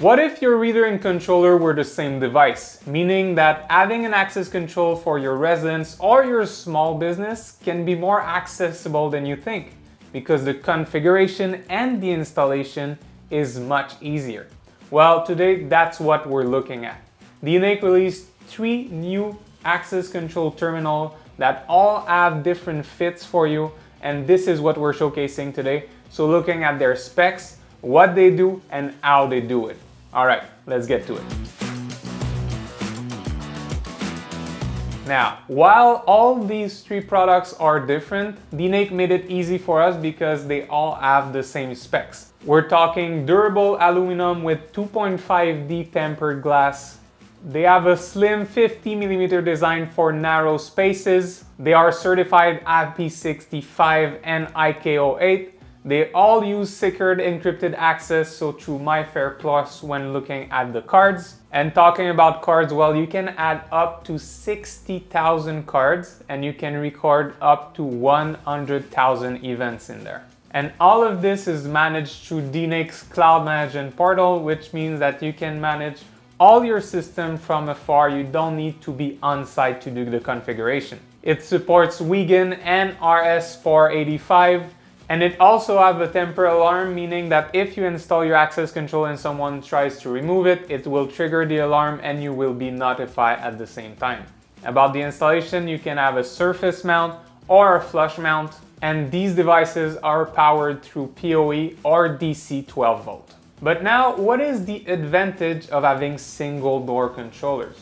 What if your reader and controller were the same device, meaning that having an access control for your residence or your small business can be more accessible than you think, because the configuration and the installation is much easier? Well, today that's what we're looking at. DNAKE released 3 new access control terminals that all have different fits for you, and this is what we're showcasing today. So looking at their specs, what they do, and how they do it. All right, let's get to it. Now, while all these 3 products are different, DNAKE made it easy for us because they all have the same specs. We're talking durable aluminum with 2.5D tempered glass. They have a slim 50mm design for narrow spaces. They are certified IP65 and IK08. They all use secured encrypted access, so through MyFair Plus when looking at the cards. And talking about cards, well, you can add up to 60,000 cards and you can record up to 100,000 events in there. And all of this is managed through DNAKE's cloud management portal, which means that you can manage all your system from afar. You don't need to be on site to do the configuration. It supports Wigan and RS485. And it also has a temporary alarm, meaning that if you install your access control and someone tries to remove it, it will trigger the alarm and you will be notified at the same time. About the installation, you can have a surface mount or a flush mount, and these devices are powered through PoE or DC 12 volt. But now, what is the advantage of having single door controllers?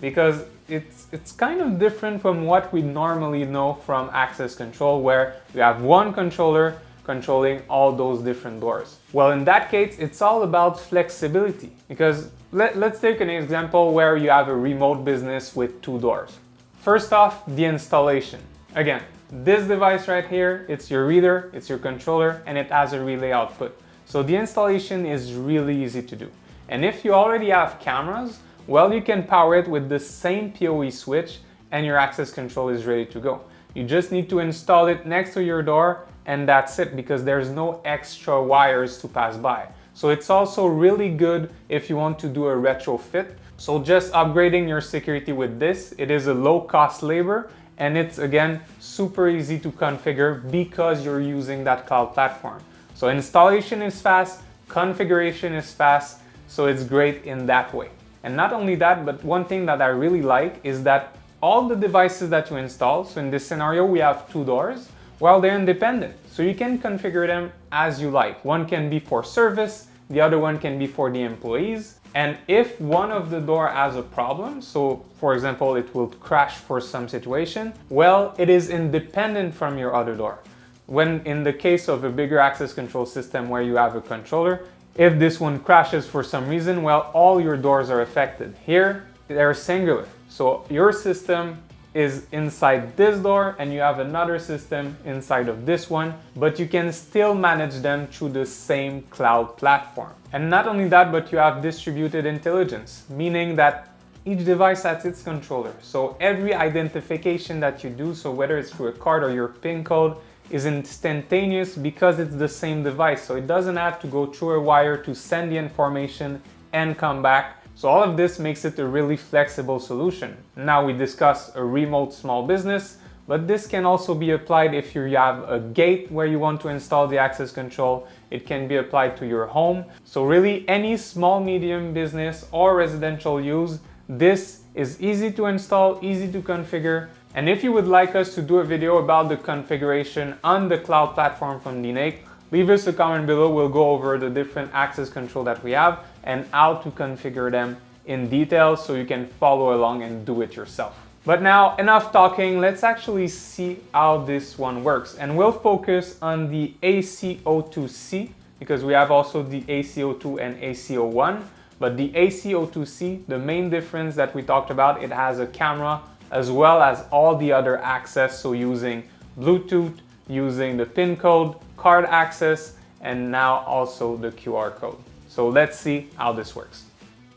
Because it's kind of different from what we normally know from access control, where you have one controller controlling all those different doors. Well, in that case, it's all about flexibility, because let's take an example where you have a remote business with 2 doors. First off, the installation. Again, this device right here, it's your reader, it's your controller, and it has a relay output. So the installation is really easy to do. And if you already have cameras, well, you can power it with the same PoE switch and your access control is ready to go. You just need to install it next to your door and that's it, because there's no extra wires to pass by. So it's also really good if you want to do a retrofit. So just upgrading your security with this, it is a low cost labor and it's again super easy to configure because you're using that cloud platform. So installation is fast, configuration is fast, so it's great in that way. And not only that, but one thing that I really like is that all the devices that you install, so in this scenario we have 2 doors, well, they're independent. So you can configure them as you like. One can be for service, the other one can be for the employees. And if one of the door has a problem, so for example, it will crash for some situation, well, it is independent from your other door. When in the case of a bigger access control system where you have a controller, if this one crashes for some reason, well, all your doors are affected. Here, they're singular. So your system is inside this door and you have another system inside of this one, but you can still manage them through the same cloud platform. And not only that, but you have distributed intelligence, meaning that each device has its controller. So every identification that you do, so whether it's through a card or your PIN code, is instantaneous because it's the same device. So it doesn't have to go through a wire to send the information and come back. So all of this makes it a really flexible solution. Now we discuss a remote small business, but this can also be applied if you have a gate where you want to install the access control. It can be applied to your home. So really any small, medium business or residential use, this is easy to install, easy to configure. And if you would like us to do a video about the configuration on the cloud platform from DNAKE, leave us a comment below. We'll go over the different access control that we have and how to configure them in detail so you can follow along and do it yourself. But now, enough talking, let's actually see how this one works. And we'll focus on the AC02C because we have also the AC02 and AC01. But the AC02C, the main difference that we talked about, it has a camera as well as all the other access, so using Bluetooth, using the PIN code, card access, and now also the QR code. So let's see how this works.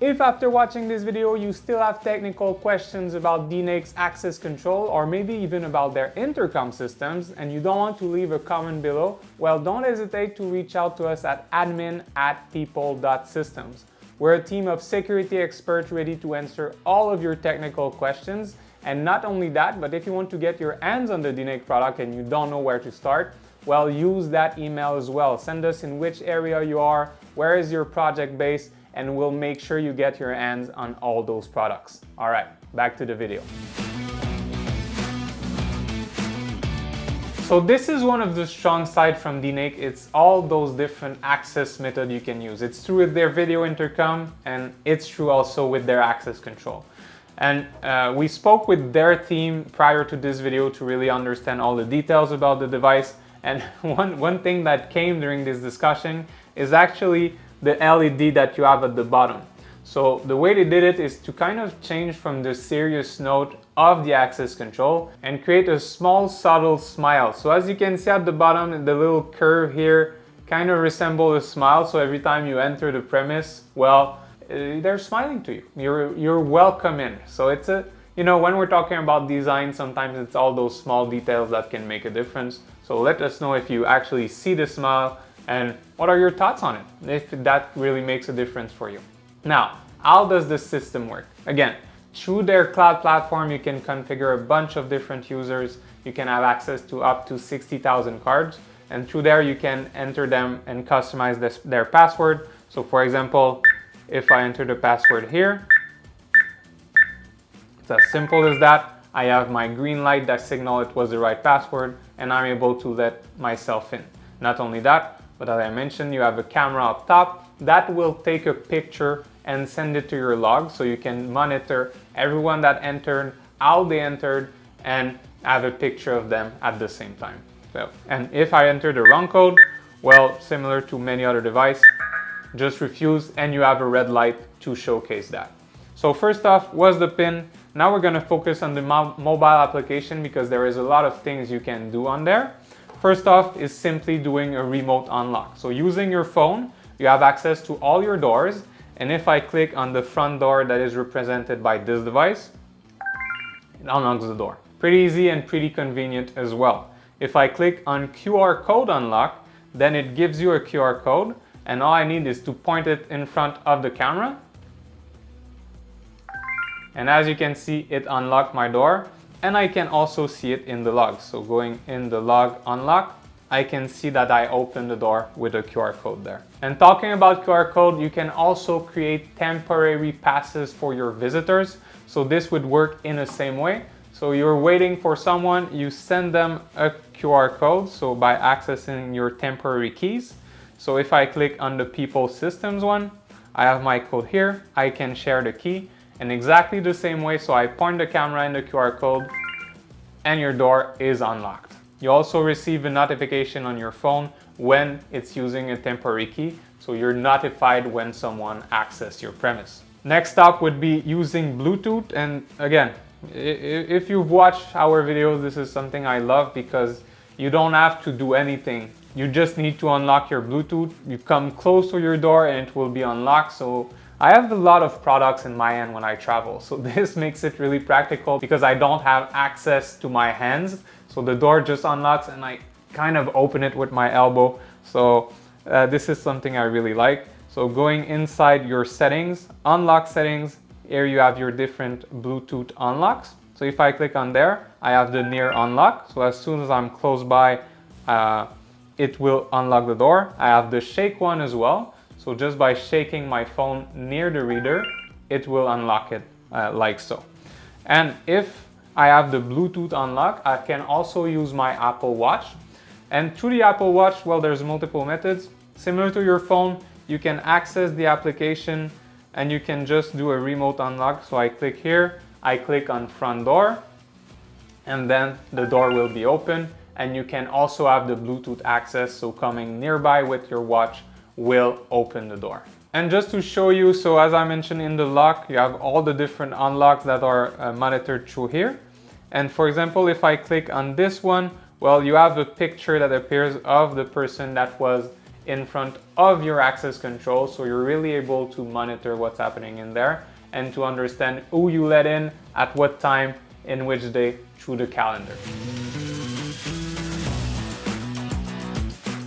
If after watching this video you still have technical questions about DNAKE's access control or maybe even about their intercom systems and you don't want to leave a comment below, well, don't hesitate to reach out to us at admin@pipl.systems. We're a team of security experts ready to answer all of your technical questions. And not only that, but if you want to get your hands on the DNAKE product and you don't know where to start, well, use that email as well. Send us in which area you are, where is your project based, and we'll make sure you get your hands on all those products. All right, back to the video. So this is one of the strong sides from DNAKE. It's all those different access methods you can use. It's true with their video intercom, and it's true also with their access control. And we spoke with their team prior to this video to really understand all the details about the device. And one thing that came during this discussion is actually the LED that you have at the bottom. So the way they did it is to kind of change from the serious note of the access control and create a small subtle smile. So as you can see at the bottom, the little curve here kind of resembles a smile. So every time you enter the premise, well, they're smiling to you. You're welcome in. So it's a, you know, when we're talking about design, sometimes it's all those small details that can make a difference. So let us know if you actually see the smile and what are your thoughts on it, if that really makes a difference for you. Now, how does the system work? Again, through their cloud platform, you can configure a bunch of different users. You can have access to up to 60,000 cards. And through there, you can enter them and customize their password. So for example, if I enter the password here, it's as simple as that. I have my green light that signals it was the right password, and I'm able to let myself in. Not only that, but as I mentioned, you have a camera up top that will take a picture and send it to your log, so you can monitor everyone that entered, how they entered, and have a picture of them at the same time. So, and if I enter the wrong code, well, similar to many other devices, just refuse and you have a red light to showcase that. So first off was the PIN. Now we're going to focus on the mobile application because there is a lot of things you can do on there. First off is simply doing a remote unlock. So using your phone, you have access to all your doors. And if I click on the front door that is represented by this device, it unlocks the door. Pretty easy and pretty convenient as well. If I click on QR code unlock, then it gives you a QR code. And all I need is to point it in front of the camera. And as you can see, it unlocked my door. And I can also see it in the log. So going in the log unlock, I can see that I opened the door with a QR code there. And talking about QR code, you can also create temporary passes for your visitors. So this would work in the same way. So you're waiting for someone, you send them a QR code. So by accessing your temporary keys. So if I click on the Pipl systems one, I have my code here. I can share the key in exactly the same way. So I point the camera in the QR code and your door is unlocked. You also receive a notification on your phone when it's using a temporary key. So you're notified when someone accesses your premise. Next up would be using Bluetooth. And again, if you've watched our videos, this is something I love because you don't have to do anything. You just need to unlock your Bluetooth. You come close to your door and it will be unlocked. So I have a lot of products in my hand when I travel. So this makes it really practical because I don't have access to my hands. So the door just unlocks and I kind of open it with my elbow. So this is something I really like. So going inside your settings, unlock settings, here you have your different Bluetooth unlocks. So if I click on there, I have the near unlock. So as soon as I'm close by, it will unlock the door. I have the shake one as well. So just by shaking my phone near the reader, it will unlock it like so. And if I have the Bluetooth unlock, I can also use my Apple Watch. And through the Apple Watch, well, there's multiple methods. Similar to your phone, you can access the application and you can just do a remote unlock. So I click here, I click on front door, and then the door will be open. And you can also have the Bluetooth access, so coming nearby with your watch will open the door. And just to show you, so as I mentioned in the lock, you have all the different unlocks that are monitored through here. And for example, if I click on this one, well, you have a picture that appears of the person that was in front of your access control. So you're really able to monitor what's happening in there and to understand who you let in at what time, in which day, through the calendar.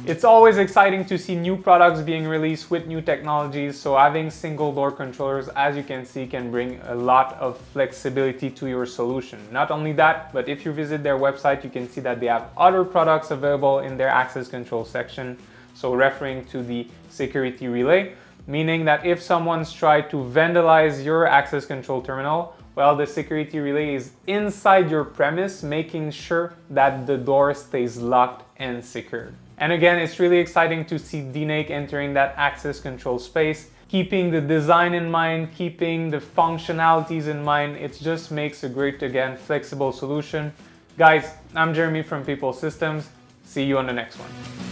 It's always exciting to see new products being released with new technologies, so having single door controllers, as you can see, can bring a lot of flexibility to your solution. Not only that, but if you visit their website, you can see that they have other products available in their access control section, so referring to the security relay, meaning that if someone's tried to vandalize your access control terminal, well, the security relay is inside your premise, making sure that the door stays locked and secured. And again, it's really exciting to see DNAKE entering that access control space, keeping the design in mind, keeping the functionalities in mind. It just makes a great, again, flexible solution. Guys, I'm Jeremy from Pipl Systems. See you on the next one.